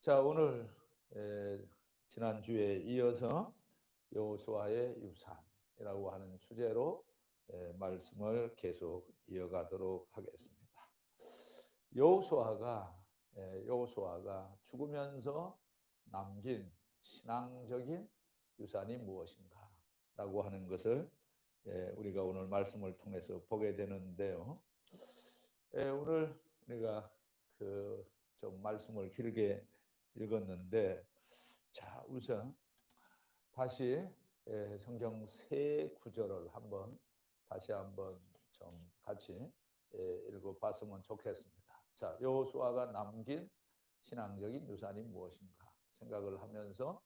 자, 오늘 지난주에 이어서 여호수아의 유산이라고 하는 주제로 말씀을 계속 이어가도록 하겠습니다. 여호수아가 죽으면서 남긴 신앙적인 유산이 무엇인가라고 하는 것을 우리가 오늘 말씀을 통해서 보게 되는데요. 오늘 우리가 좀 말씀을 길게 읽었는데, 자, 우선 다시 성경 세 구절을 다시 한번 좀 같이 읽어봤으면 좋겠습니다. 자, 여호수아가 남긴 신앙적인 유산이 무엇인가 생각을 하면서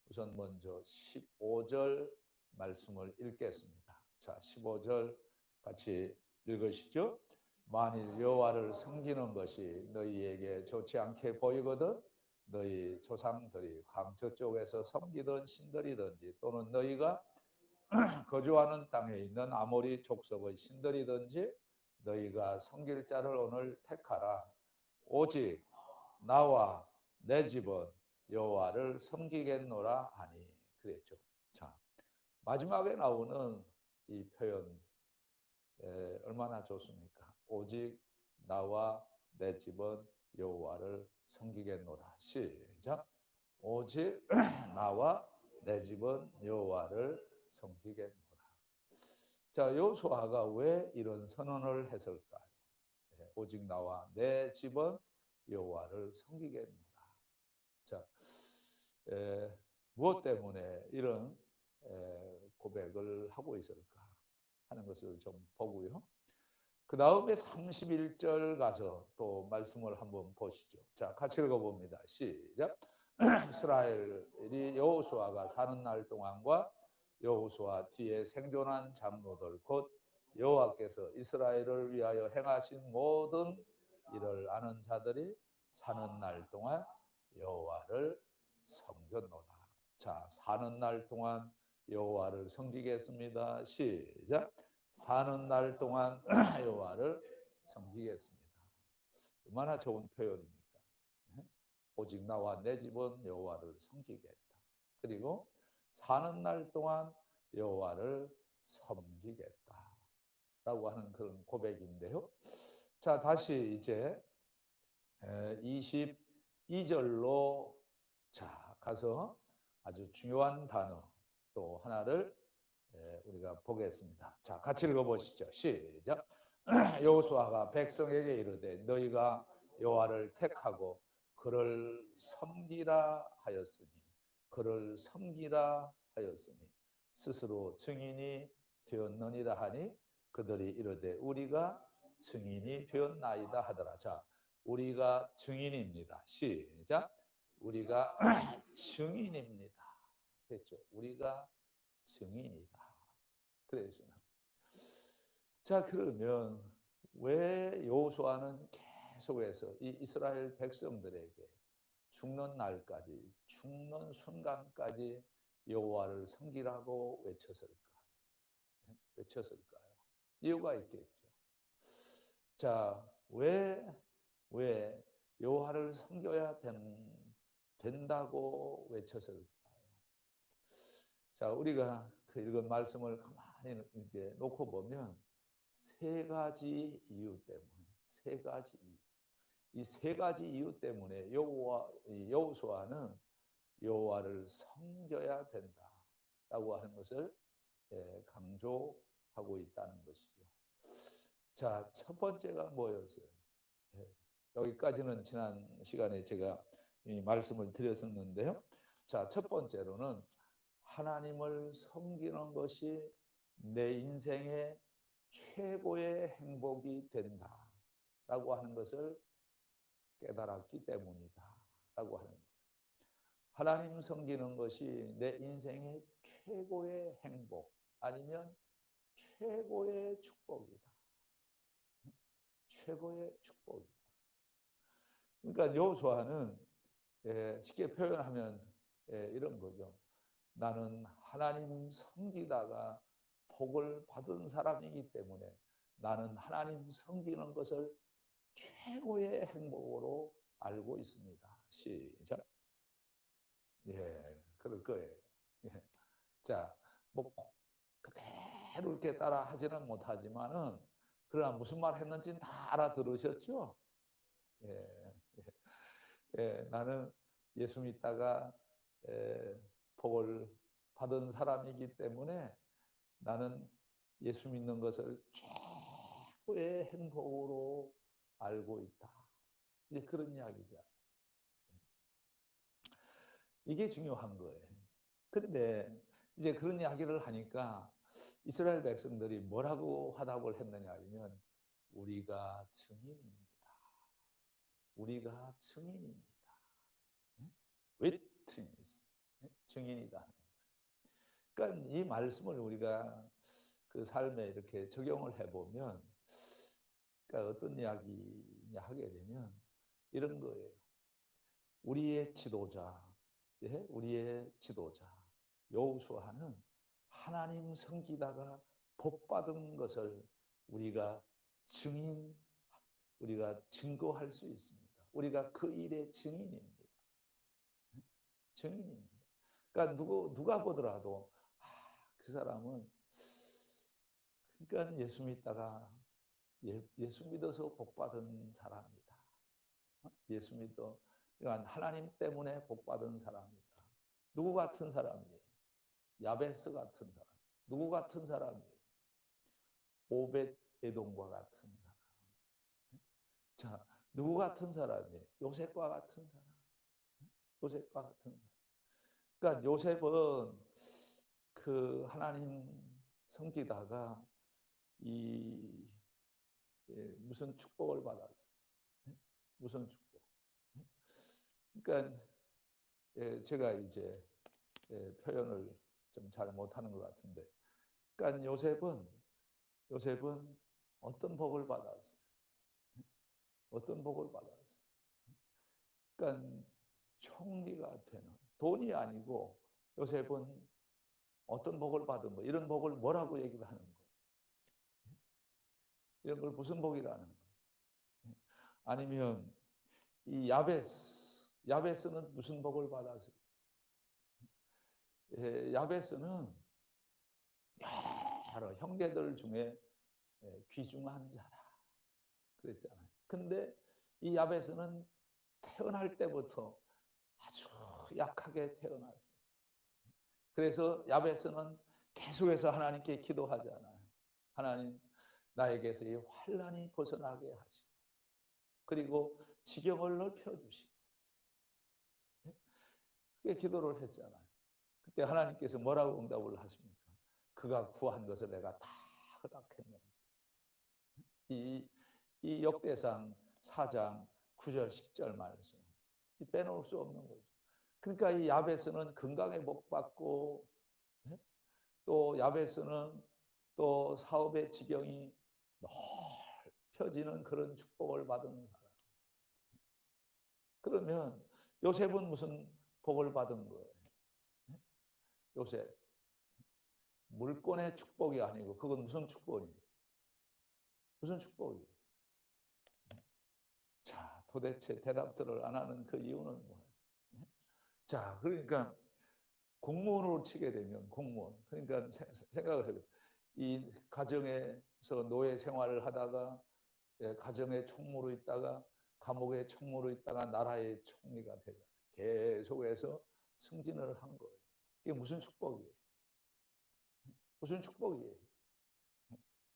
우선 먼저 15절 말씀을 읽겠습니다. 자, 15절 같이 읽으시죠. 만일 여호와를 섬기는 것이 너희에게 좋지 않게 보이거든 너희 조상들이 강저 쪽에서 섬기던 신들이든지 또는 너희가 거주하는 땅에 있는 아모리 족속의 신들이든지 너희가 섬길 자를 오늘 택하라. 오직 나와 내 집은 여호와를 섬기겠노라 하니 그랬죠. 자, 마지막에 나오는 이 표현 얼마나 좋습니까? 오직 나와 내 집은 여호와를 섬기겠노라. 시작. 오직 나와 내 집은 여호와를 섬기겠노라. 자, 여호수아가 왜 이런 선언을 했을까요? 오직 나와 내 집은 여호와를 섬기겠노라. 자, 무엇 때문에 이런 고백을 하고 있을까 하는 것을 좀 보고요. 그 다음에 31절 가서 또 말씀을 한번 보시죠. 자, 같이 읽어봅니다. 시작. 이스라엘이 여호수아가 사는 날 동안과 여호수아 뒤에 생존한 장로들 곧 여호와께서 이스라엘을 위하여 행하신 모든 일을 아는 자들이 사는 날 동안 여호와를 섬겼노라. 자, 사는 날 동안 여호와를 섬기겠습니다. 시작. 사는 날 동안 여호와를 섬기겠습니다. 얼마나 좋은 표현입니까? 오직 나와 내 집은 여호와를 섬기겠다. 그리고 사는 날 동안 여호와를 섬기겠다 라고 하는 그런 고백인데요. 자, 다시 이제 22절로 자 가서 아주 중요한 단어 또 하나를 우리가 보겠습니다. 자, 같이 읽어보시죠. 시작. 여호수아가 백성에게 이르되 너희가 여호와를 택하고 그를 섬기라 하였으니 스스로 증인이 되었느니라 하니 그들이 이르되 우리가 증인이 되었나이다 하더라. 자, 우리가 증인입니다. 시작. 우리가 증인입니다. 그렇죠. 우리가 증인이다. 그래서 자, 그러면 왜 여호수아는 계속해서 이 이스라엘 백성들에게 죽는 날까지, 죽는 순간까지 여호와를 섬기라고 외쳤을까요? 이유가 있겠죠. 자, 왜 여호와를 섬겨야 된다고 외쳤을까요? 자, 우리가 그 읽은 말씀을 가만히 이제 놓고 보면 세 가지 이유 때문에 이 세 가지 이유 때문에 여호수아는 여호와를 섬겨야 된다라고 하는 것을 강조하고 있다는 것이죠. 자, 첫 번째가 뭐였어요? 여기까지는 지난 시간에 제가 말씀을 드렸었는데요. 자, 첫 번째로는 하나님을 섬기는 것이 내 인생의 최고의 행복이 된다라고 하는 것을 깨달았기 때문이다라고 하는 거예요. 하나님 섬기는 것이 내 인생의 최고의 행복 아니면 최고의 축복이다. 최고의 축복이다. 그러니까 여호수아는 쉽게 표현하면 이런 거죠. 나는 하나님 섬기다가 복을 받은 사람이기 때문에 나는 하나님 섬기는 것을 최고의 행복으로 알고 있습니다. 시작. 예, 그럴 거예요. 예. 자, 뭐 그대로 이렇게 따라 하지는 못하지만은 그러나 무슨 말 했는지는 다 알아들으셨죠? 예, 예, 나는 예수 믿다가 복을 받은 사람이기 때문에 나는 예수 믿는 것을 최고의 행복으로 알고 있다. 이제 그런 이야기죠. 이게 중요한 거예요. 그런데 이제 그런 이야기를 하니까 이스라엘 백성들이 뭐라고 화답을 했느냐 하면 우리가 증인입니다. 우리가 증인입니다. witness, 증인이다. 그러니까 이 말씀을 우리가 그 삶에 이렇게 적용을 해보면, 그러니까 어떤 이야기냐 하게 되면 이런 거예요. 우리의 지도자, 예? 우리의 지도자 여호수아는 하나님 섬기다가 복받은 것을 우리가 우리가 증거할 수 있습니다. 우리가 그 일의 증인입니다. 증인입니다. 그러니까 누가 보더라도 그 사람은 그러니까 예수 믿다가 예수 믿어서 복받은 사람이다. 예수 믿어 그러니까 하나님 때문에 복받은 사람이다. 누구 같은 사람이에요? 야베스 같은 사람. 누구 같은 사람이에요? 오벳 에돔과 같은 사람. 자, 누구 같은 사람이에요? 요셉과 같은 사람. 요셉과 같은 사람. 그러니까 요셉은 그 하나님 섬기다가 이 무슨 축복을 받았어요. 무슨 축복? 그러니까 제가 이제 표현을 좀 잘 못하는 것 같은데, 그러니까 요셉은 어떤 복을 받았어요? 어떤 복을 받았어요? 그러니까 총리가 되는 돈이 아니고 요셉은 어떤 복을 받은 거 이런 복을 뭐라고 얘기를 하는 거? 이런 걸 무슨 복이라는 거? 아니면 이 야베스는 무슨 복을 받았어요? 야베스는 여러 형제들 중에 귀중한 자라 그랬잖아요. 근데 이 야베스는 태어날 때부터 아주 약하게 태어났어요. 그래서 야베스는 계속해서 하나님께 기도하잖아요. 하나님, 나에게서 이 환난이 벗어나게 하시고, 그리고 지경을 넓혀주시고, 그게 기도를 했잖아요. 그때 하나님께서 뭐라고 응답을 하십니까? 그가 구한 것을 내가 다 허락했는지. 이 역대상 4장 9절 10절 말씀 빼놓을 수 없는 거죠. 그러니까 이 야베스는 건강에 복 받고 또 야베스는 또 사업의 지경이 넓혀지는 그런 축복을 받은 사람. 그러면 요셉은 무슨 복을 받은 거예요? 요셉 물권의 축복이 아니고 그건 무슨 축복이에요? 무슨 축복이에요? 자, 도대체 대답들을 안 하는 그 이유는 뭐예요? 자, 그러니까 공무원으로 치게 되면 공무원. 그러니까 생각을 해요. 이 가정에서 노예 생활을 하다가 가정의 총무로 있다가 감옥의 총무로 있다가 나라의 총리가 되죠. 계속해서 승진을 한 거예요. 이게 무슨 축복이에요? 무슨 축복이에요?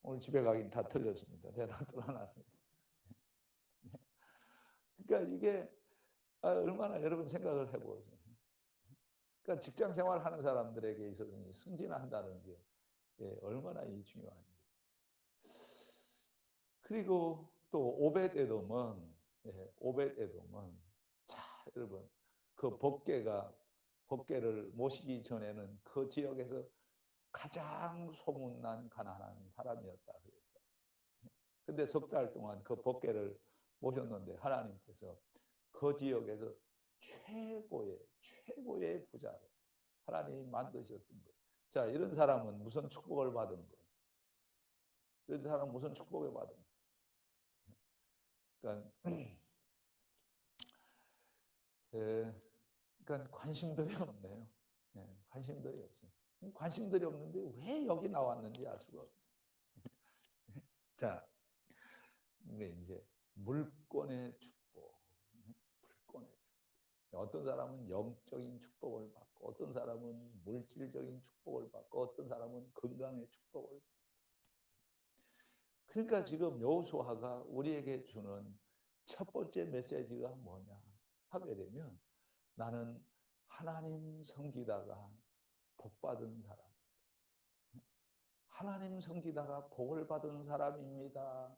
오늘 집에 가긴 다 틀렸습니다. 대답들 하나. 그러니까 이게 얼마나 여러분 생각을 해보세요. 그러니까 직장 생활하는 사람들에게 있어서 승진한다는 게 얼마나 중요한지. 그리고 또 오벳에돔은 자 여러분 그 법궤를 모시기 전에는 그 지역에서 가장 소문난 가난한 사람이었다 그랬죠. 근데 석 달 동안 그 법궤를 모셨는데 하나님께서 그 지역에서 최고의 부자로 하나님이 만드셨던 거예요. 자, 이런 사람은 무슨 축복을 받은 거예요? 이런 사람은 무슨 축복을 받은 거예요? 그러니까 그러니까 관심들이 없네요. 관심들이 없어요. 관심들이 없는데 왜 여기 나왔는지 알 수가 없어요. 자, 근데 이제 물권의 축복, 물권의 축복. 어떤 사람은 영적인 축복을 받고, 어떤 사람은 물질적인 축복을 받고, 어떤 사람은 건강의 축복을 받고. 그러니까 지금 여호수아가 우리에게 주는 첫 번째 메시지가 뭐냐 하게 되면, 나는 하나님 섬기다가 복 받은 사람, 하나님 섬기다가 복을 받은 사람입니다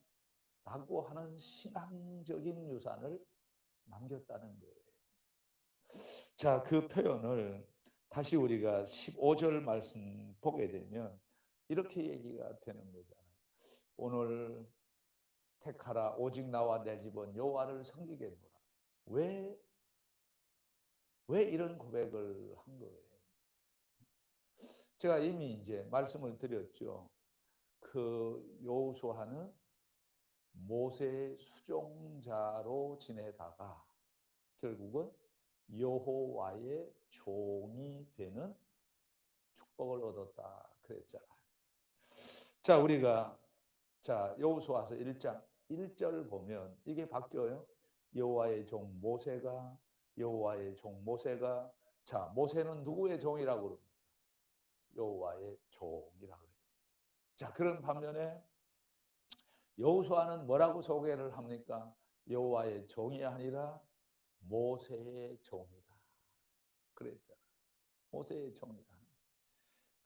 라고 하는 신앙적인 유산을 남겼다는 거예요. 자, 그 표현을 다시 우리가 15절 말씀 보게 되면 이렇게 얘기가 되는 거잖아요. 오늘 택하라, 오직 나와 내 집은 여호와를 섬기겠노라. 왜 이런 고백을 한 거예요? 제가 이미 이제 말씀을 드렸죠. 그 여호수아는 모세의 수종자로 지내다가 결국은 여호와의 종이 되는 축복을 얻었다 그랬잖아요. 자, 우리가 여호수아서 1장 1절 보면 이게 바뀌어요. 여호와의 종 모세가, 여호와의 종 모세가. 자, 모세는 누구의 종이라고 그럽니까? 여호와의 종이라고 그랬어요. 자, 그런 반면에 여호수아는 뭐라고 소개를 합니까? 여호와의 종이 아니라 모세의 종이다 그랬잖아. 모세의 종이다.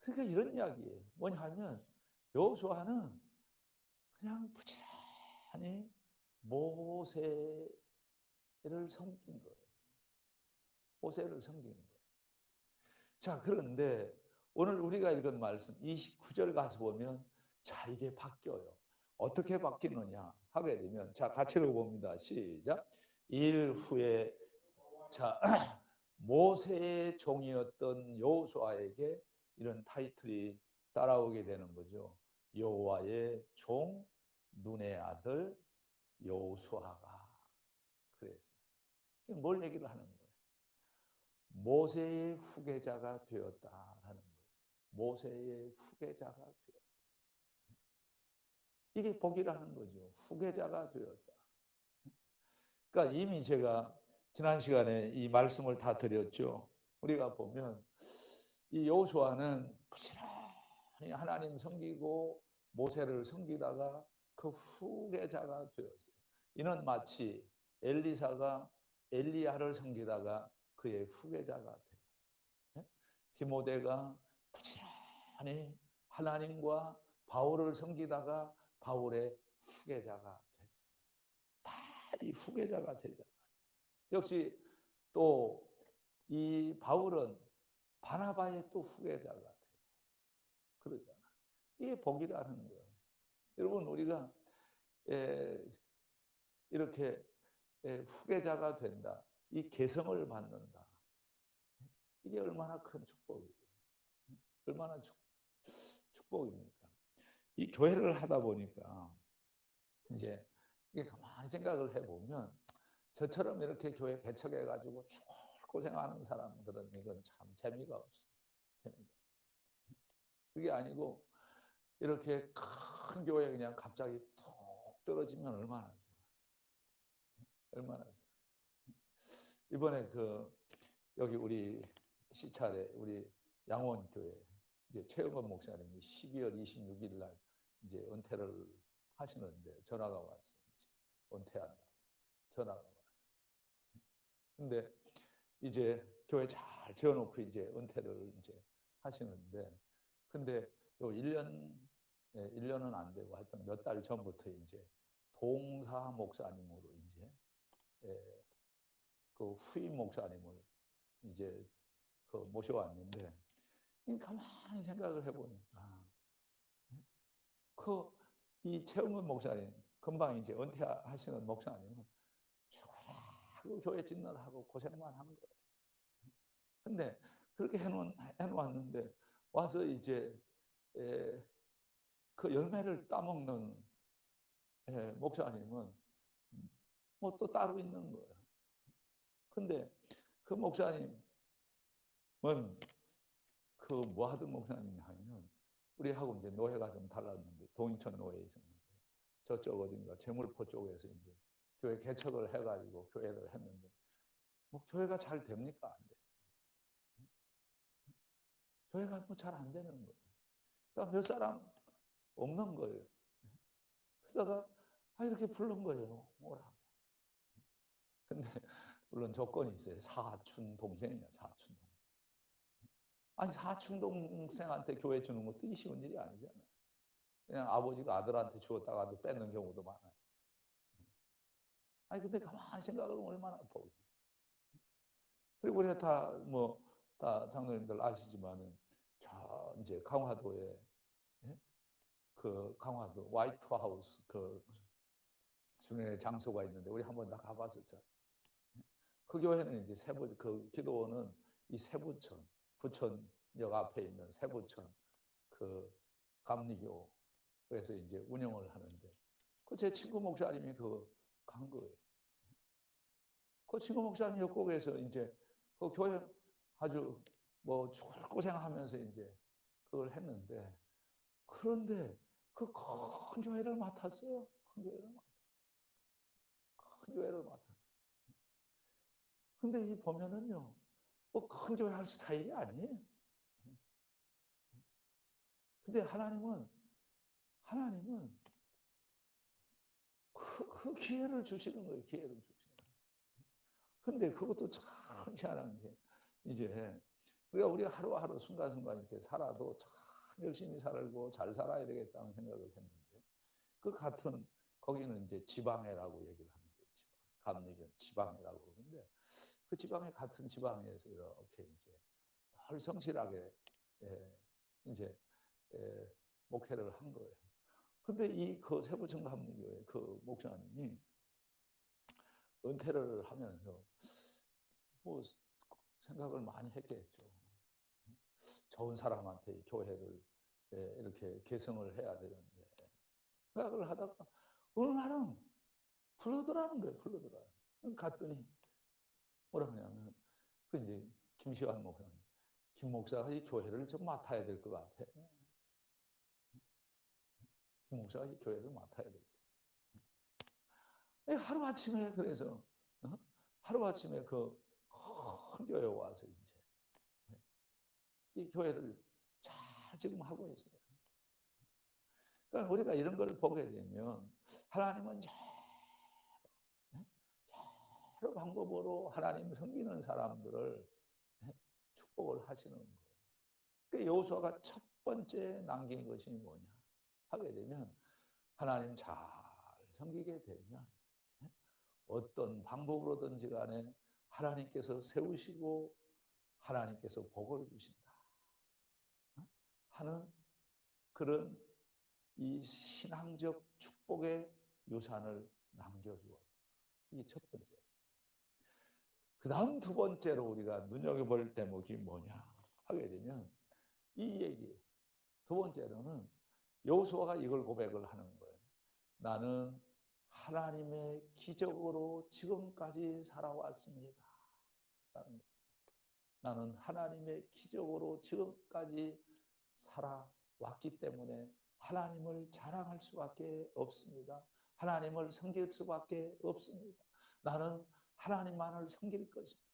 그러니까 이런 이야기예요. 뭐냐 하면 여호수아는 그냥 부지런히 모세를 섬긴 거예요. 모세를 섬긴 거예요. 자, 그런데 오늘 우리가 읽은 말씀 29절 가서 보면 자, 이게 바뀌어요. 어떻게 바뀌느냐 하게 되면 자, 같이 읽어봅니다. 시작. 일 후에 자 모세의 종이었던 여호수아에게 이런 타이틀이 따라오게 되는 거죠. 여호와의 종 눈의 아들 여호수아가. 그래서 뭘 얘기를 하는 거예요? 모세의 후계자가 되었다라는 거예요. 모세의 후계자가 되었다. 이게 복이라는 거죠. 후계자가 되었다. 그러니까 이미 제가 지난 시간에 이 말씀을 다 드렸죠. 우리가 보면 이 여호수아는 부지런히 하나님 섬기고 모세를 섬기다가 그 후계자가 되었어요. 이는 마치 엘리사가 엘리야를 섬기다가 그의 후계자가 되고, 디모데가 부지런히 하나님과 바울을 섬기다가 바울의 후계자가 되고, 다 이 후계자가 되잖아요. 역시 또 이 바울은 바나바의 또 후계자가 되고 그러잖아. 이게 복이라는 거예요. 여러분, 우리가 이렇게 후계자가 된다, 이 계성을 받는다, 이게 얼마나 큰 축복이에요. 얼마나 축복입니까? 이 교회를 하다 보니까 이제 이게 가만히 생각을 해보면 저처럼 이렇게 교회 개척해가지고 고생하는 사람들은 이건 참 재미가 없어. 그게 아니고 이렇게 큰 교회 그냥 갑자기 툭 떨어지면 얼마나 좋아. 얼마나 좋아. 이번에 여기 우리 시찰에 우리 양원교회 이제 최영건 목사님이 12월 26일 날 이제 은퇴를 하시는데 전화가 왔어요. 은퇴한다. 전화가 왔어요. 근데 이제 교회 잘 지어놓고 이제 은퇴를 이제 하시는데, 근데 요 1년은 안 되고 하여튼 몇 달 전부터 이제 동사 목사님으로 이제 그 후임 목사님을 이제 모셔왔는데, 가만히 생각을 해보니까 이 최영근 목사님 금방 이제 은퇴하시는 목사님은 죽으라고 교회 짓느라고 고생만 한 거예요. 근데 그렇게 해놓았는데 와서 이제 그 열매를 따먹는 목사님은 뭐 또 따로 있는 거예요. 근데 그 목사님은 그 뭐 하던 목사님이 하면 우리하고 이제 노회가 좀 달랐는데 동인천 노회에 있었는데 저쪽 어딘가 제물포 쪽에서 이제 교회 개척을 해가지고 교회를 했는데 뭐 교회가 잘 됩니까? 안 돼. 교회가 뭐 잘 안 되는 거예요. 그러니까 몇 사람 없는 거예요. 그러다가 이렇게 부른 거예요. 오라고. 근데 물론 조건이 있어요. 사촌 동생이야, 사촌 동생. 아니 사촌 동생한테 교회 주는 것도 쉬운 일이 아니잖아요. 그냥 아버지가 아들한테 주었다가 도 뺏는 경우도 많아요. 아니 근데 가만히 생각을 얼마나 보고. 그리고 우리가 다 장로님들 아시지만은 저 이제 강화도에 그 강화도 화이트 하우스 그 수련회 장소가 있는데 우리 한번 다 가봤었죠. 그 교회는 이제 그 기도원은 이 세부천 부천역 앞에 있는 세부천 그 감리교에서 이제 운영을 하는데 그 제 친구 목사님이 간 거예요. 그 친구 목사님이 거기에서 이제 그 교회 아주 뭐 죽을 고생하면서 이제 그걸 했는데 그런데 그 큰 교회를 맡았어요. 큰 교회를 맡았어요. 근데 이 보면은요, 뭐 큰 교회 할 스타일이 아니에요. 근데 하나님은 그 기회를 주시는 거예요. 기회를 주시는 거예요. 근데 그것도 참 희한한 게 이제 우리가 하루하루 순간순간 이렇게 살아도 참 열심히 살고 잘 살아야 되겠다는 생각을 했는데 그 같은 거기는 이제 지방회라고 얘기를 하는 거예요. 감리교는 지방회라고 그러는데 그 지방회 같은 지방에서 이렇게 이제 늘 성실하게 이제 목회를 한 거예요. 근데 그 세부청 감리교회 그 목사님이 은퇴를 하면서 뭐 생각을 많이 했겠죠. 좋은 사람한테 교회를 이렇게 개성을 해야 되는데 생각을 하다가 어느 날은 부르더라는 거예요. 부르더라고요. 갔더니 뭐라 그러냐면 그 이제 김시환 목사님, 김 목사가 이 교회를 좀 맡아야 될 것 같아. 김 목사가 이 교회를 맡아야 될 것 같아. 하루 아침에 그래서 하루 아침에 그 큰 교회 와서 이제 이 교회를 잘 지금 하고 있어요. 그러니까 우리가 이런 걸 보게 되면 하나님은 여러 방법으로 하나님 섬기는 사람들을 축복을 하시는 거예요. 그 여호수아가 첫 번째 남긴 것이 뭐냐 하게 되면 하나님 잘 섬기게 되면 어떤 방법으로든지 간에 하나님께서 세우시고 하나님께서 복을 주신다 하는 그런 이 신앙적 축복의 유산을 남겨주어. 이 첫 번째. 그 다음 두 번째로 우리가 눈여겨볼 대목이 뭐냐 하게 되면 이 얘기. 두 번째로는 여호수아가 이걸 고백을 하는 거예요. 나는 하나님의 기적으로 지금까지 살아왔습니다. 나는 하나님의 기적으로 지금까지 살아왔기 때문에 하나님을 자랑할 수밖에 없습니다. 하나님을 섬길 수밖에 없습니다. 나는 하나님만을 섬길 것입니다.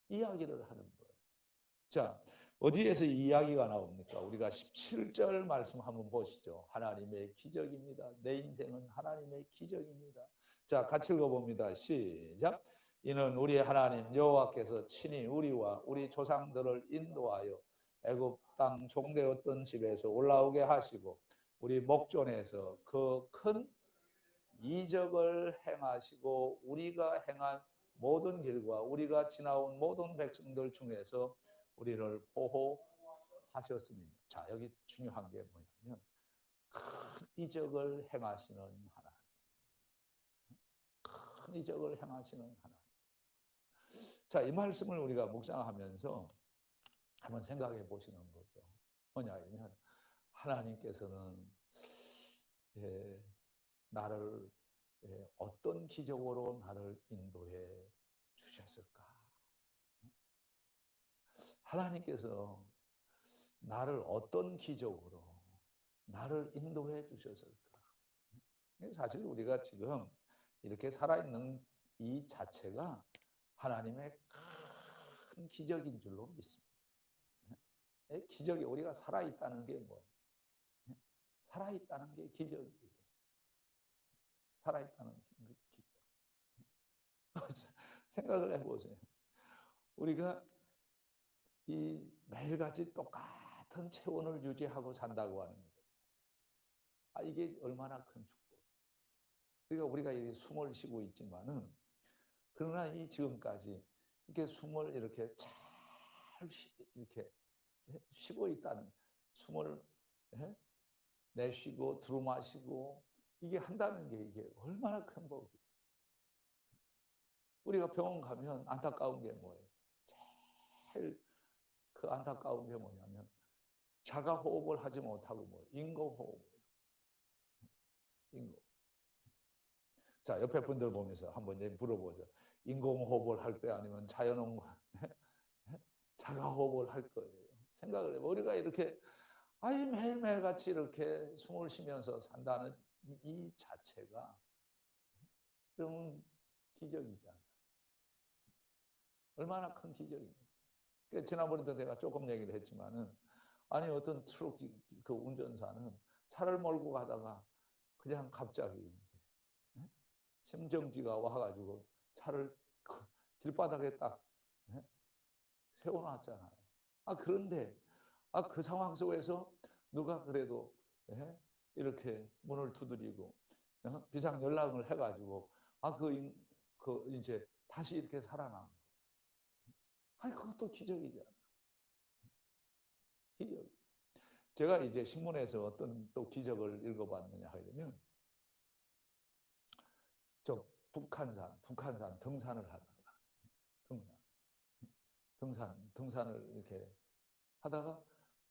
이야기를 하는 거예요. 자, 어디에서 이 이야기가 나옵니까? 우리가 17절 말씀 한번 보시죠. 하나님의 기적입니다. 내 인생은 하나님의 기적입니다. 자, 같이 읽어봅니다. 시작. 이는 우리 하나님 여호와께서 친히 우리와 우리 조상들을 인도하여 애굽 땅 종되었던 집에서 올라오게 하시고 우리 목전에서 그 큰 이적을 행하시고 우리가 행한 모든 길과 우리가 지나온 모든 백성들 중에서 우리를 보호하셨습니다. 자, 여기 중요한 게 뭐냐면 큰 이적을 행하시는 하나님. 큰 이적을 행하시는 하나님. 자, 이 말씀을 우리가 묵상하면서 한번 생각해 보시는 거죠. 뭐냐면 하나님께서는 나를 어떤 기적으로 나를 인도해 주셨을까? 하나님께서 나를 어떤 기적으로 나를 인도해 주셨을까? 사실 우리가 지금 이렇게 살아있는 이 자체가 하나님의 큰 기적인 줄로 믿습니다. 기적이 우리가 살아있다는 게 뭐예요? 살아있다는 게 기적이에요. 살아있다는 기적. 생각을 해보세요. 우리가 이 매일같이 똑같은 체온을 유지하고 산다고 하는 거예요. 이게 얼마나 큰 축복. 그러니까 우리가 이 숨을 쉬고 있지만은, 그러나 이 지금까지 이렇게 숨을 이렇게 잘 이렇게 쉬고 있다는, 숨을 내쉬고 들어마시고 이게 한다는 게 이게 얼마나 큰 복이에요. 우리가 병원 가면 안타까운 게 뭐예요? 제일 그 안타까운 게 뭐냐면 자가 호흡을 하지 못하고 뭐 인공호흡. 자, 옆에 분들 보면서 한번 물어보죠. 인공호흡을 할 거야 아니면 자연호흡 자가 호흡을 할 거예요. 생각을 해봐. 우리가 이렇게 매일매일 같이 이렇게 숨을 쉬면서 산다는 이 자체가 그러면 기적이잖아. 얼마나 큰 기적입니까? 지난번에도 내가 조금 얘기를 했지만은, 아니 어떤 트럭 그 운전사는 차를 몰고 가다가 그냥 갑자기 이제 심정지가 와가지고 차를 길바닥에 딱 세워놨잖아요. 그런데 그 상황 속에서 누가 그래도 이렇게 문을 두드리고 비상 연락을 해가지고 그 이제 다시 이렇게 살아난. 그것도 기적이잖아. 기적. 제가 이제 신문에서 어떤 또 기적을 읽어봤느냐 하게 되면, 저 북한산 등산을 하다가 등산을 이렇게 하다가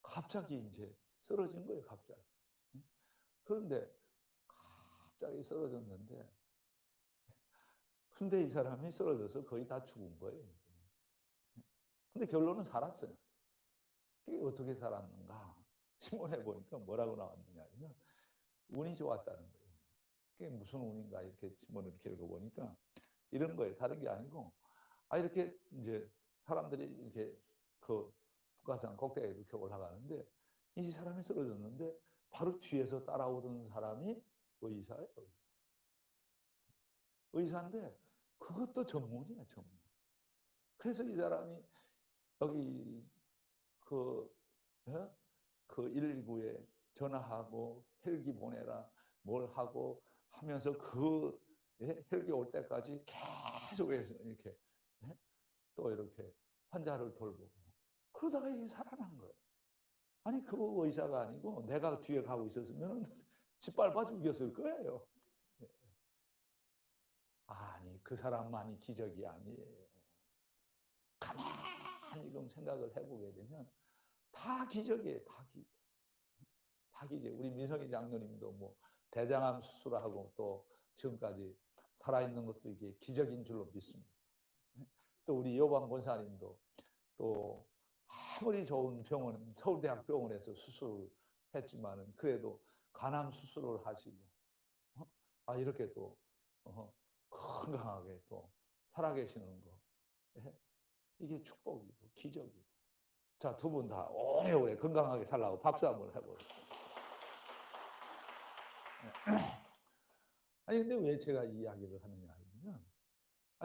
갑자기 이제 쓰러진 거예요. 갑자기. 그런데 갑자기 쓰러졌는데, 근데 이 사람이 쓰러져서 거의 다 죽은 거예요. 근데 결론은 살았어요. 그게 어떻게 살았는가? 신문에 보니까 뭐라고 나왔느냐 하면 운이 좋았다는 거예요. 그게 무슨 운인가 이렇게 신문을 이렇게 읽어보니까 이런 거예요. 다른 게 아니고, 이렇게 이제 사람들이 이렇게 그 북한산 꼭대기에 이렇게 올라가는데, 이 사람이 쓰러졌는데 바로 뒤에서 따라오던 사람이 의사예요. 의사인데 그것도 전문이야, 전문. 그래서 이 사람이 여기 그 119에 전화하고 헬기 보내라 뭘 하고 하면서 그 헬기 올 때까지 계속해서 이렇게 또 이렇게 환자를 돌보고 그러다가 이게 살아난 거예요. 그 의사가 아니고 내가 뒤에 가고 있었으면 짓밟아 죽였을 거예요. 그 사람만이 기적이 아니에요. 가만히 좀 생각을 해보게 되면 다 기적이에요. 다 기적. 다 기적. 우리 민석이 장로님도 뭐 대장암 수술하고 또 지금까지 살아있는 것도 이게 기적인 줄로 믿습니다. 또 우리 여방 권사님도 또 아무리 좋은 병원, 서울대학병원에서 수술했지만은 그래도 간암 수술을 하시고 이렇게 또 건강하게 또 살아계시는 거, 이게 축복이고 기적이고. 자, 두 분 다 오래오래 건강하게 살라고 박수 한번 해보세요. 근데 왜 제가 이 이야기를 하느냐 하면,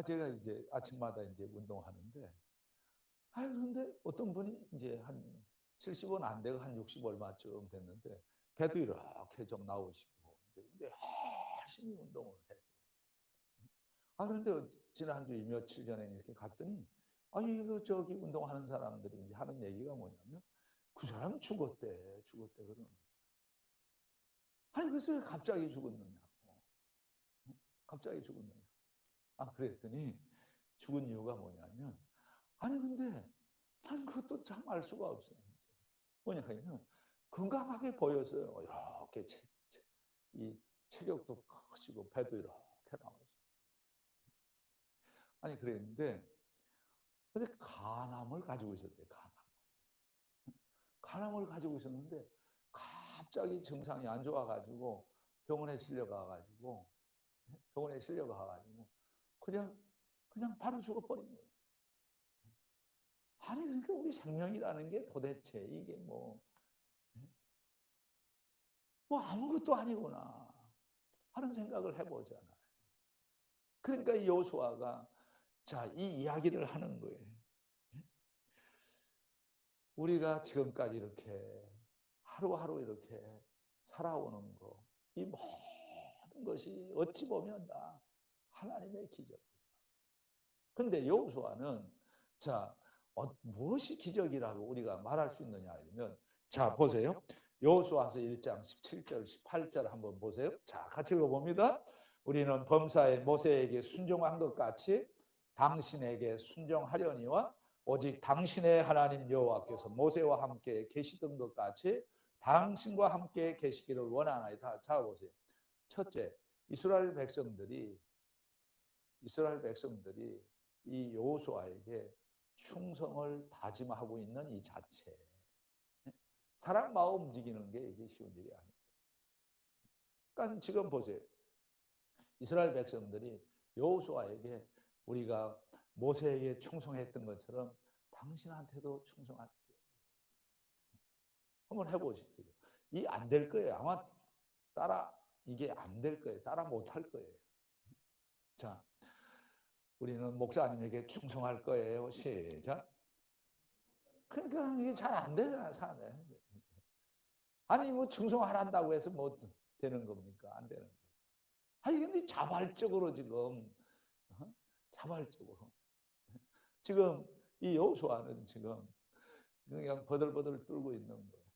제가 이제 아침마다 이제 운동하는데, 그런데 어떤 분이 이제 한 70은 안 되고 한 60 얼마쯤 됐는데, 배도 이렇게 좀 나오시고, 근데 열심히 운동을 했어요. 그런데 지난주 며칠 전에 이렇게 갔더니, 이거 저기 운동하는 사람들이 이제 하는 얘기가 뭐냐면, 그 사람은 죽었대, 그러는. 그래서 왜 갑자기 죽었느냐? 갑자기 죽었느냐? 그랬더니 죽은 이유가 뭐냐면, 근데 난 그것도 참 알 수가 없어요. 뭐냐 하면 건강하게 보였어요. 이렇게 이 체격도 크시고 배도 이렇게 나오시고. 아니 그랬는데 근데 간암을 가지고 있었대. 간암을 가지고 있었는데 갑자기 증상이 안 좋아가지고 병원에 실려가가지고 그냥 바로 죽어버린 거예요. 아니 그러니까 우리 생명이라는 게 도대체 이게 뭐 아무것도 아니구나 하는 생각을 해보잖아요. 그러니까 이 여호수아가 자, 이 이야기를 하는 거예요. 우리가 지금까지 이렇게 하루하루 이렇게 살아오는 거, 이 모든 것이 어찌 보면 다 하나님의 기적. 근데 여호수아는 자, 무엇이 기적이라고 우리가 말할 수 있느냐 하면 자, 보세요. 여호수아서 1장 17절, 18절 한번 보세요. 자, 같이 읽어봅니다. 우리는 범사에 모세에게 순종한 것 같이 당신에게 순종하려니와 오직 당신의 하나님 여호와께서 모세와 함께 계시던 것 같이 당신과 함께 계시기를 원하나이다. 자, 보세요. 첫째, 이스라엘 백성들이 이 여호수아에게 충성을 다짐하고 있는 이 자체. 사람 마음 움직이는 게 이게 쉬운 일이 아니에요. 그러니까 지금 보세요. 이스라엘 백성들이 여호수아에게 우리가 모세에게 충성했던 것처럼 당신한테도 충성할게. 한번 해보시죠. 이 안 될 거예요. 아마 이게 안 될 거예요. 따라 못할 거예요. 자, 우리는 목사님에게 충성할 거예요. 시작. 그러니까 이게 잘 안 되잖아, 사네. 아니 뭐 충성하란다고 해서 뭐 되는 겁니까? 안 되는 거예요. 아니 근데 자발적으로 자발적으로 지금 이 여호수아는 지금 그냥 버들버들 떨고 있는 거예요.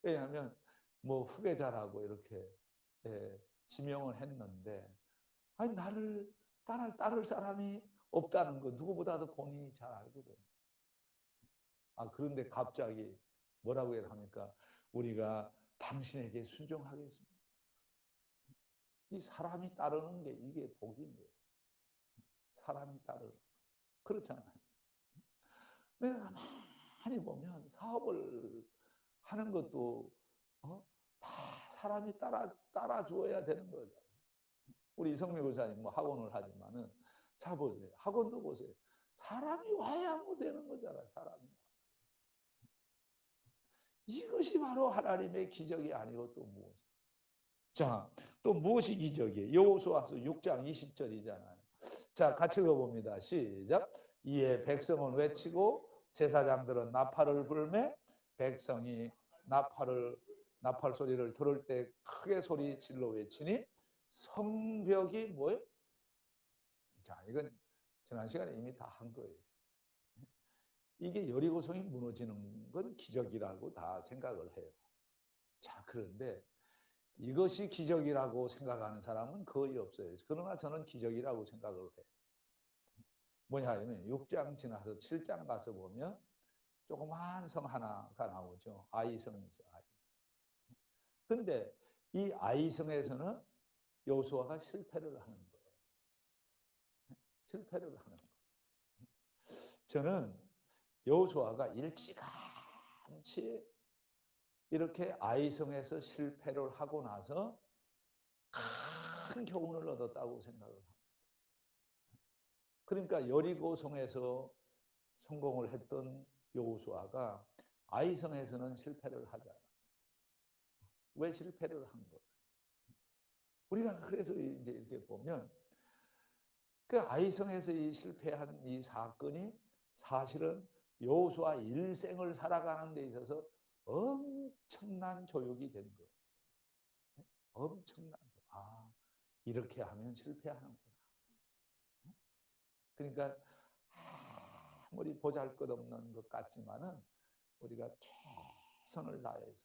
왜냐하면 뭐 후계자라고 이렇게 지명을 했는데 아니 나를 따를 사람이 없다는 거 누구보다도 본인이 잘 알거든. 그런데 갑자기 뭐라고 하니까 우리가 당신에게 순종하겠습니다. 이 사람이 따르는 게 이게 복인 거예요. 사람이 따르는 거. 그렇잖아요. 내가 가만히 보면 사업을 하는 것도 다 사람이 따라줘야 되는 거죠. 우리 이성미 교사님 뭐 학원을 하지만은 자 보세요. 학원도 보세요. 사람이 와야 뭐 되는 거잖아요. 사람이. 이것이 바로 하나님의 기적이 아니고 또 무엇이? 자, 또 무엇이 기적이에요? 여호수아서 6장 20절이잖아요. 자, 같이 읽어봅니다. 시작. 이에 백성은 외치고 제사장들은 나팔을 불매 백성이 나팔 소리를 들을 때 크게 소리 질러 외치니 성벽이 뭐예요? 자, 이건 지난 시간에 이미 다 한 거예요. 이게 여리고성이 무너지는 건 기적이라고 다 생각을 해요. 자, 그런데 이것이 기적이라고 생각하는 사람은 거의 없어요. 그러나 저는 기적이라고 생각을 해요. 뭐냐 하면 6장 지나서 7장 가서 보면 조그마한 성 하나가 나오죠. 아이성이죠. 아이성. 근데 이 아이성에서는 여호수아가 실패를 하는 거예요. 실패를 하는 거예요. 저는 여호수아가 일찌감치 이렇게 아이성에서 실패를 하고 나서 큰 교훈을 얻었다고 생각을 합니다. 그러니까 여리고성에서 성공을 했던 여호수아가 아이성에서는 실패를 하잖아요. 왜 실패를 한 거예요? 우리가 그래서 이제 이렇게 보면 그 아이성에서 이 실패한 이 사건이 사실은 여호수아 일생을 살아가는 데 있어서 엄청난 교육이 된 거예요. 엄청난. 이렇게 하면 실패하는구나. 그러니까 아무리 보잘것없는 것 같지만은 우리가 최선을 다해서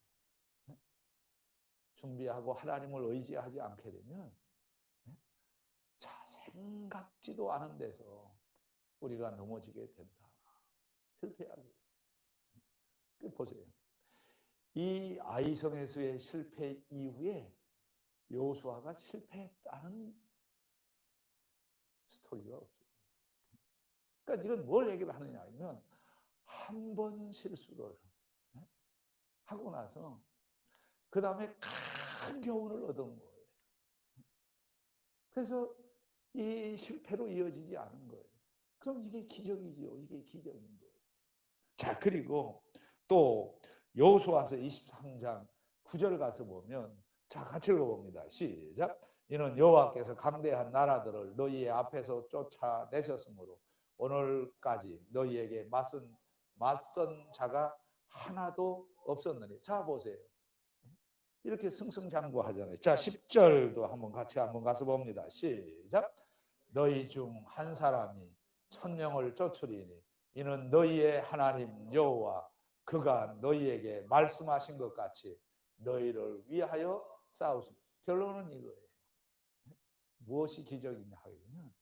준비하고 하나님을 의지하지 않게 되면 자, 생각지도 않은 데서 우리가 넘어지게 된다. 실패하게. 보세요. 이 아이성에서의 실패 이후에 여호수아가 실패했다는 스토리가 없어요. 그러니까 이건 뭘 얘기를 하느냐 하면 한 번 실수를 하고 나서 그 다음에 큰 교훈을 얻은 거예요. 그래서 이 실패로 이어지지 않은 거예요. 그럼 이게 기적이지요. 이게 기적인 거예요. 자, 그리고 또 여호수아서 23장 9절 가서 보면, 자, 같이 읽어봅니다. 시작. 이는 여호와께서 강대한 나라들을 너희의 앞에서 쫓아내셨으므로 오늘까지 너희에게 맞선 자가 하나도 없었느니. 자, 보세요. 이렇게 승승장구하잖아요. 자, 10절도 같이 한번 가서 봅니다. 시작. 너희 중 한 사람이 천명을 쫓으리니 이는 너희의 하나님 여호와 그가 너희에게 말씀하신 것 같이 너희를 위하여 싸우십니다. 결론은 이거예요. 무엇이 기적이냐 하면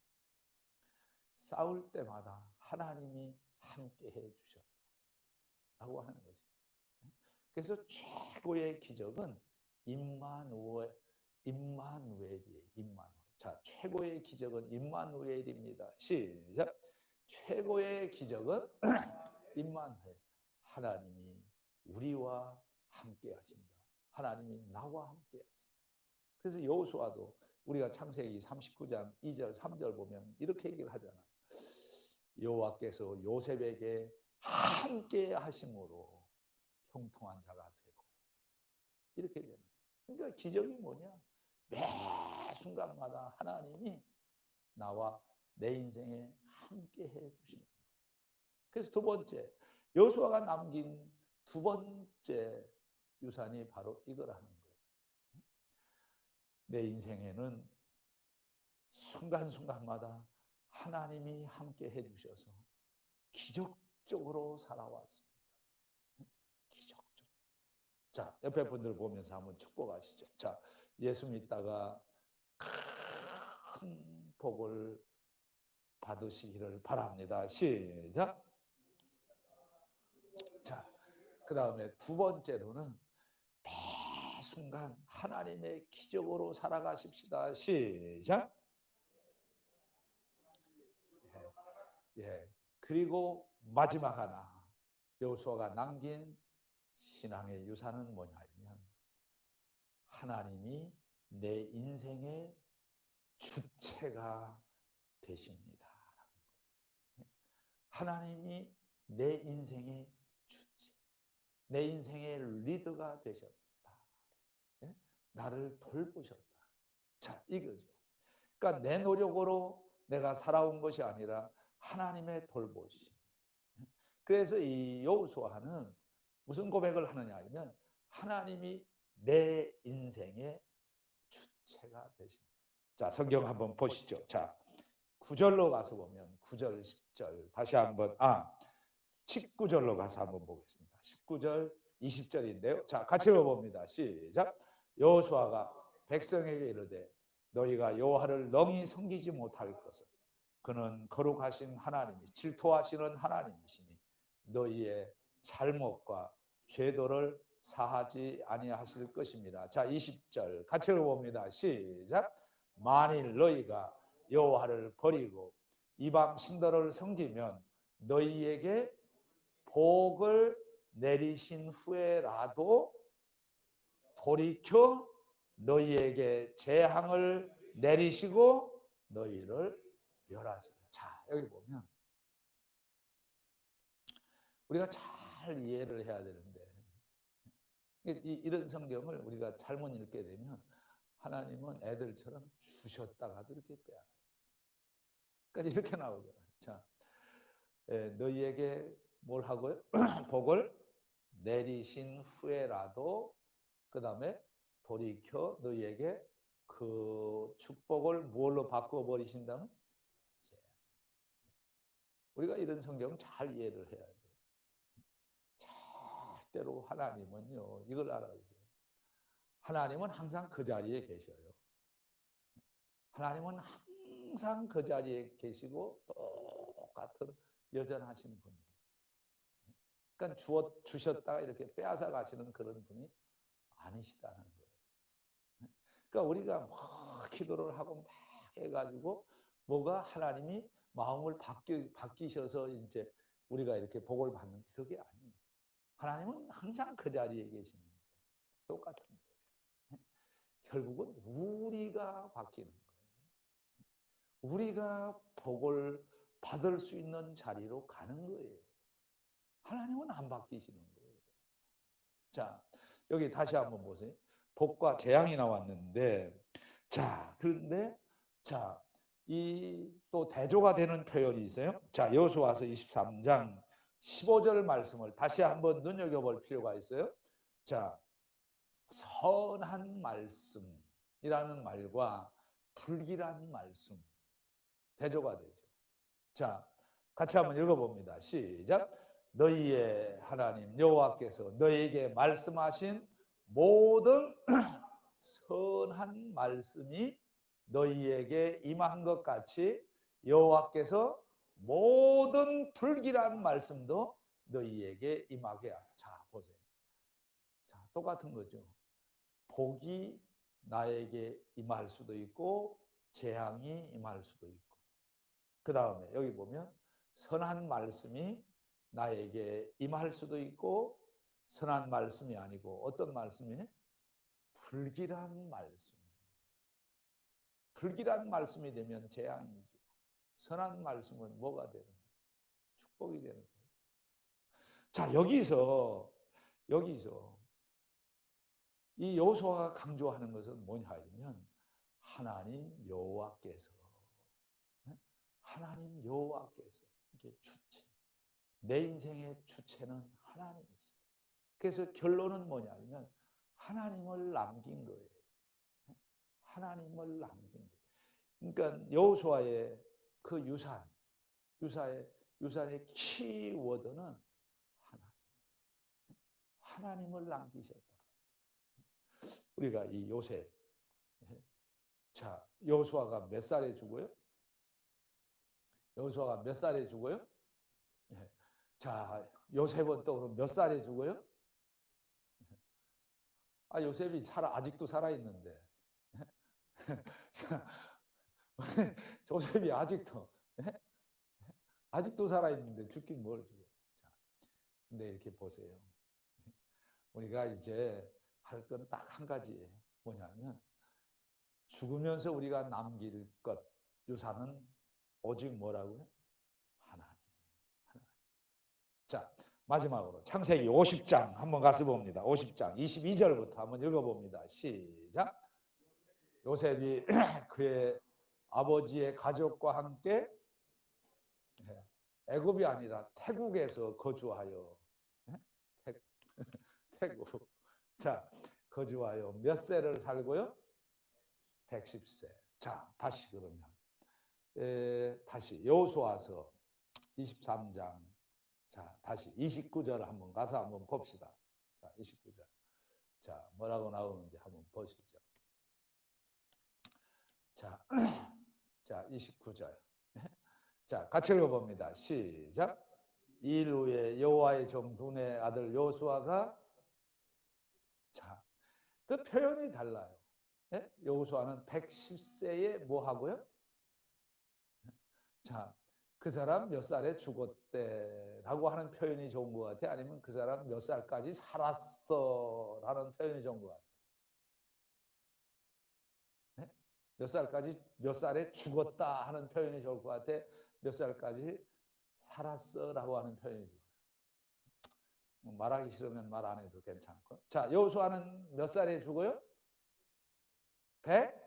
싸울 때마다 하나님이 함께 해주셨다고 하는 것이죠. 그래서 최고의 기적은 임마누엘이에요. 임마누엘. 자, 최고의 기적은 임마누엘입니다. 시작. 최고의 기적은 임마누엘. 하나님이 우리와 함께 하신다. 하나님이 나와 함께 하신다. 그래서 여호수아도 우리가 창세기 39장 2절 3절 보면 이렇게 얘기를 하잖아. 여호와께서 요셉에게 함께 하심으로 형통한 자가 되고, 이렇게 얘기합니다. 그러니까 기적이 뭐냐? 매 순간마다 하나님이 나와 내 인생에 함께 해주시는 거예요. 그래서 두 번째, 여호수아가 남긴 두 번째 유산이 바로 이거라는 거예요. 내 인생에는 순간순간마다 하나님이 함께 해주셔서 기적적으로 살아왔습니다. 기적적으로. 자, 옆에 분들 보면서 한번 축복하시죠. 자, 예수 믿다가 큰 복을 받으시기를 바랍니다. 시작. 자, 그 다음에 두 번째로는 매 순간 하나님의 기적으로 살아가십시다. 시작. 예. 그리고 마지막 하나, 여호수아가 남긴 신앙의 유산은 뭐냐 하면 하나님이 내 인생의 주체가 되십니다. 하나님이 내 인생의 주체, 내 인생의 리더가 되셨다. 나를 돌보셨다. 자, 이거죠. 그러니까 내 노력으로 내가 살아온 것이 아니라 하나님의 돌보심. 그래서 이 여호수아는 무슨 고백을 하느냐 하면 하나님이 내 인생의 주체가 되십니다. 자, 성경 한번 보시죠. 자, 9절로 가서 보면 9절, 10절 다시 한번 19절로 가서 한번 보겠습니다. 19절, 20절인데요. 자, 같이 읽어봅니다. 시작. 여호수아가 백성에게 이르되 너희가 여호와를 능히 섬기지 못할 것은 그는 거룩하신 하나님이 질투하시는 하나님이시니 너희의 잘못과 죄도를 사하지 아니하실 것입니다. 자, 20절 같이 읽어봅니다. 시작. 만일 너희가 여호와를 버리고 이방 신들을 섬기면 너희에게 복을 내리신 후에라도 돌이켜 너희에게 재앙을 내리시고 너희를 멸하시라. 자, 여기 보면 우리가 잘 이해를 해야 되는데 이런 성경을 우리가 잘못 읽게 되면 하나님은 애들처럼 주셨다가도 이렇게 빼앗아요. 그러니까 이렇게 나오잖아요. 자, 너희에게 뭘 하고요? 복을 내리신 후에라도 그 다음에 돌이켜 너희에게 그 축복을 뭘로 바꿔버리신다면? 우리가 이런 성경을 잘 이해를 해야 돼요. 절대로 하나님은요, 이걸 알아주세요. 하나님은 항상 그 자리에 계셔요. 하나님은 항상 그 자리에 계시고 똑같은 여전하신 분이에요. 그러니까 주셨다가 이렇게 빼앗아 가시는 그런 분이 아니시다는 거예요. 그러니까 우리가 막 기도를 하고 막 해가지고 뭐가 하나님이 마음을 바뀌셔서 이제 우리가 이렇게 복을 받는 게 그게 아니에요. 하나님은 항상 그 자리에 계시는 거예요. 똑같은 거예요. 결국은 우리가 바뀌는 거예요. 우리가 복을 받을 수 있는 자리로 가는 거예요. 하나님은 안 바뀌시는 거예요. 자, 여기 다시 한번 보세요. 복과 재앙이 나왔는데, 자, 그런데, 자, 이 또 대조가 되는 표현이 있어요. 자, 여호수아서 23장 15절 말씀을 다시 한번 눈여겨볼 필요가 있어요. 자, 선한 말씀이라는 말과 불길한 말씀 대조가 되죠. 자, 같이 한번 읽어봅니다. 시작. 너희의 하나님 여호와께서 너희에게 말씀하신 모든 선한 말씀이 너희에게 임한 것 같이 여호와께서 모든 불길한 말씀도 너희에게 임하게 하소서. 자, 보세요. 자, 똑같은 거죠. 복이 나에게 임할 수도 있고 재앙이 임할 수도 있고, 그 다음에 여기 보면 선한 말씀이 나에게 임할 수도 있고 선한 말씀이 아니고 어떤 말씀이에요? 불길한 말씀. 불길한 말씀이 되면 재앙이죠. 선한 말씀은 뭐가 되는 거예요? 축복이 되는 거예요. 자, 여기서 이 여호수아가 강조하는 것은 뭐냐 하면 하나님 여호와께서 이게 주체, 내 인생의 주체는 하나님이시다. 그래서 결론은 뭐냐 하면 하나님을 남긴 거예요. 하나님을 남긴 거예요. 그러니까 여호수아의 그 유산의 키워드는 하나님을 남기셨다. 우리가 이 요셉, 자, 여호수아가 몇 살에 죽어요? 여호수아가 몇 살에 죽어요? 자, 요셉은 또 그럼 몇 살에 죽어요? 아, 요셉이 아직도 살아있는데. 요셉이 아직도 살아있는데 죽긴 뭘 죽어요. 자, 근데 이렇게 보세요. 우리가 이제 할 건 딱 한 가지예요. 뭐냐면 죽으면서 우리가 남길 것, 유산은 오직 뭐라고요? 하나님. 자, 마지막으로 창세기 50장 한번 가서 봅니다. 50장 22절부터 한번 읽어봅니다. 시작. 요셉이 그의 아버지의 가족과 함께 애굽이 아니라 태국에서 거주하여 태국. 자, 거주하여 몇 세를 살고요? 110세. 자, 다시 그러면 다시 여호수아서 23장. 자, 다시 29절 한번 가서 한번 봅시다. 자, 29절. 자, 뭐라고 나오는지 한번 보시죠. 자, 자, 29절. 자, 같이 읽어봅니다. 시작. 이일 후에 여호와의 종 눈의 아들 여호수아가, 자, 그 표현이 달라요. 네? 여호수아는 110세에 뭐 하고요? 자, 그 사람 몇 살에 죽었대라고 하는 표현이 좋은 것 같아? 아니면 그 사람 몇 살까지 살았어라는 표현이 좋은 것 같아? 네? 몇 살에 죽었다 하는 표현이 좋을 것 같아? 몇 살까지 살았어라고 하는 표현이 좋아요. 말하기 싫으면 말 안 해도 괜찮고. 자, 여호수아는 몇 살에 죽어요? 110세.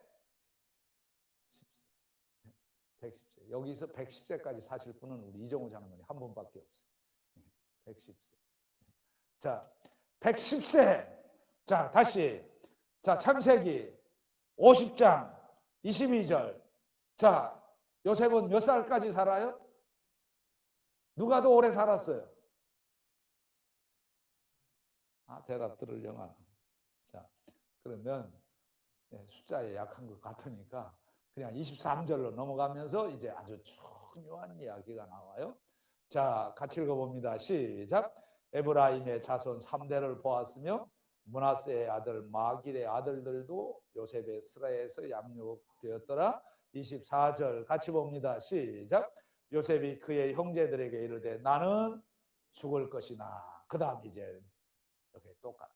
여기서 110세까지 사실 분은 우리 이정우 장로님 한 분밖에 없어요. 110세. 자, 110세. 자, 다시. 자, 창세기 50장 22절. 자, 요셉은 몇 살까지 살아요? 누가 더 오래 살았어요? 아, 대답 들을 영안. 자, 그러면 숫자에 약한 것 같으니까 그냥 23절로 넘어가면서 이제 아주 중요한 이야기가 나와요. 자, 같이 읽어봅니다. 시작. 에브라임의 자손 3대를 보았으며 므낫세의 아들 마길의 아들들도 요셉의 스라에서 양육되었더라. 24절 같이 봅니다. 시작. 요셉이 그의 형제들에게 이르되 나는 죽을 것이나. 그 다음 이제 이렇게 똑같다.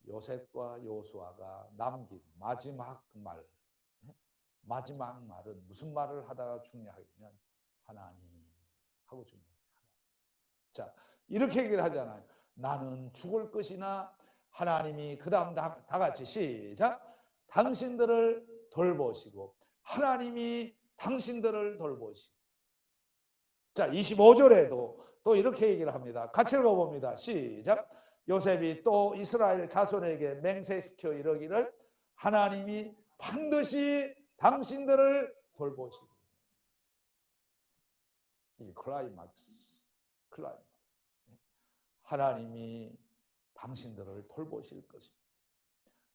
요셉과 요수아가 남긴 마지막 말, 마지막 말은 무슨 말을 하다가 죽냐면 하나님 하고 죽는 거예요. 자, 이렇게 얘기를 하잖아요. 나는 죽을 것이나. 하나님이 그 다음 다 같이 시작. 당신들을 돌보시고 하나님이 당신들을 돌보시고. 자, 25절에도 또 이렇게 얘기를 합니다. 같이 읽어봅니다. 시작. 요셉이 또 이스라엘 자손에게 맹세시켜 이르기를 하나님이 반드시 당신들을 돌보시고. 이 클라이막스. 하나님이 당신들을 돌보실 것입니다.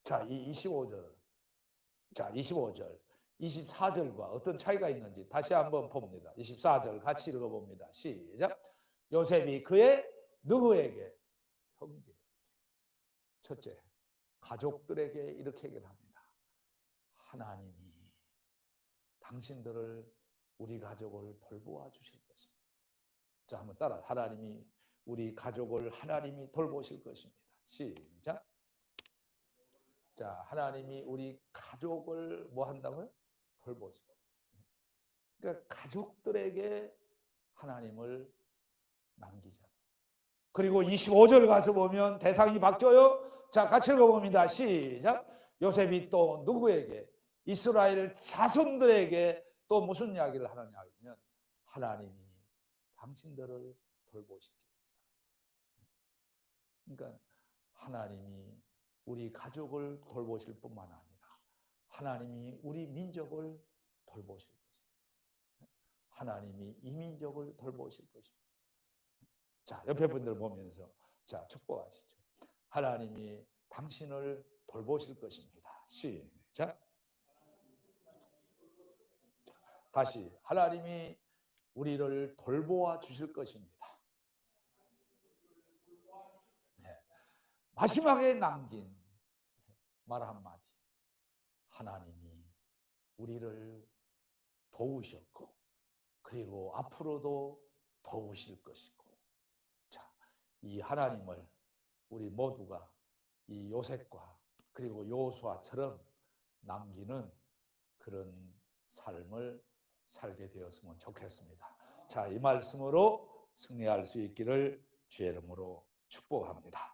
자, 이 25절. 자, 25절. 24절과 어떤 차이가 있는지 다시 한번 봅니다. 24절 같이 읽어봅니다. 시작. 요셉이 그의 누구에게? 형제. 첫째, 가족들에게 이렇게 얘기를 합니다. 하나님이 당신들을, 우리 가족을 돌보아 주실 것입니다. 자, 한번 따라. 하나님이 우리 가족을 하나님이 돌보실 것입니다. 시작. 자, 하나님이 우리 가족을 뭐 한다고요? 돌보시고. 그러니까 가족들에게 하나님을 남기잖아요. 그리고 25절 가서 보면 대상이 바뀌어요. 자, 같이 읽어봅니다. 시작. 요셉이 또 누구에게? 이스라엘 자손들에게 또 무슨 이야기를 하느냐 하면 하나님이 당신들을 돌보시죠. 그러니까 하나님이 우리 가족을 돌보실 뿐만 아니라 하나님이 우리 민족을 돌보실 것입니다. 하나님이 이 민족을 돌보실 것입니다. 자, 옆에 분들 보면서 자, 축복하시죠. 하나님이 당신을 돌보실 것입니다. 시작. 다시. 하나님이 우리를 돌보아 주실 것입니다. 네. 마지막에 남긴 말 한마디. 하나님이 우리를 도우셨고 그리고 앞으로도 도우실 것이고. 자, 이 하나님을 우리 모두가 이 요셉과 그리고 여호수아처럼 남기는 그런 삶을 살게 되었으면 좋겠습니다. 자, 이 말씀으로 승리할 수 있기를 주의 이름으로 축복합니다.